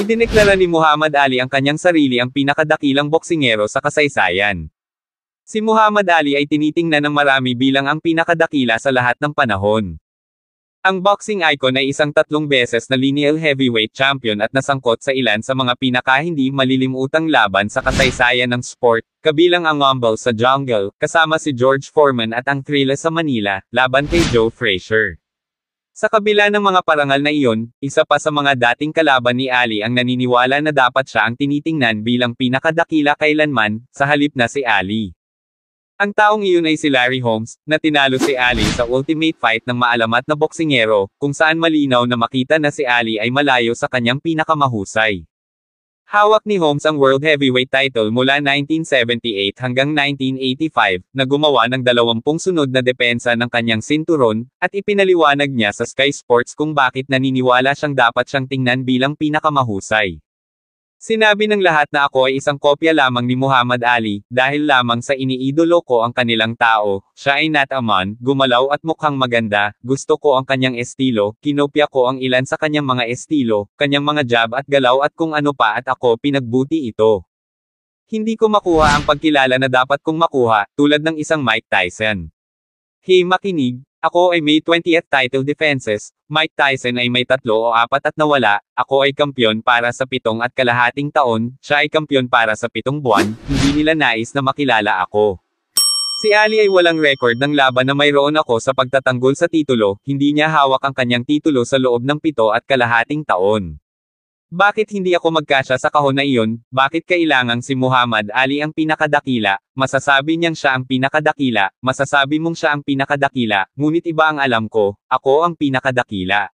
Idineklara ni Muhammad Ali ang kanyang sarili ang pinakadakilang boksingero sa kasaysayan. Si Muhammad Ali ay tinitingnan ng marami bilang ang pinakadakila sa lahat ng panahon. Ang boxing icon ay isang 3 beses na lineal heavyweight champion at nasangkot sa ilan sa mga pinaka-hindi malilimutang laban sa kasaysayan ng sport, kabilang ang Rumble sa Jungle, kasama si George Foreman at ang Thrilla sa Manila, laban kay Joe Frazier. Sa kabila ng mga parangal na iyon, isa pa sa mga dating kalaban ni Ali ang naniniwala na dapat siya ang tinitingnan bilang pinakadakila kailanman, sa halip na si Ali. Ang taong iyon ay si Larry Holmes, na tinalo si Ali sa Ultimate Fight ng maalamat na boksingero, kung saan malinaw na makita na si Ali ay malayo sa kanyang pinakamahusay. Hawak ni Holmes ang World Heavyweight title mula 1978 hanggang 1985, na gumawa ng 20 sunod na depensa ng kanyang sinturon, at ipinaliwanag niya sa Sky Sports kung bakit naniniwala siyang dapat siyang tingnan bilang pinakamahusay. Sinabi ng lahat na ako ay isang kopya lamang ni Muhammad Ali, dahil lamang sa iniidolo ko ang kanilang tao, siya ay not a man, gumalaw at mukhang maganda, gusto ko ang kanyang estilo, kinopya ko ang ilan sa kanyang mga estilo, kanyang mga jab at galaw at kung ano pa at ako pinagbuti ito. Hindi ko makuha ang pagkilala na dapat kong makuha, tulad ng isang Mike Tyson. Hey makinig, ako ay may 20th title defenses, Mike Tyson ay may 3 o 4 at nawala, ako ay kampiyon para sa 7.5 taon, siya ay kampiyon para sa 7 buwan, hindi nila nais na makilala ako. Si Ali ay walang record ng laban na mayroon ako sa pagtatanggol sa titulo, hindi niya hawak ang kanyang titulo sa loob ng 7.5 taon. Bakit hindi ako magkasya sa kahon na iyon? Bakit kailangang si Muhammad Ali ang pinakadakila? Masasabi niyang siya ang pinakadakila, masasabi mong siya ang pinakadakila, ngunit iba ang alam ko, ako ang pinakadakila.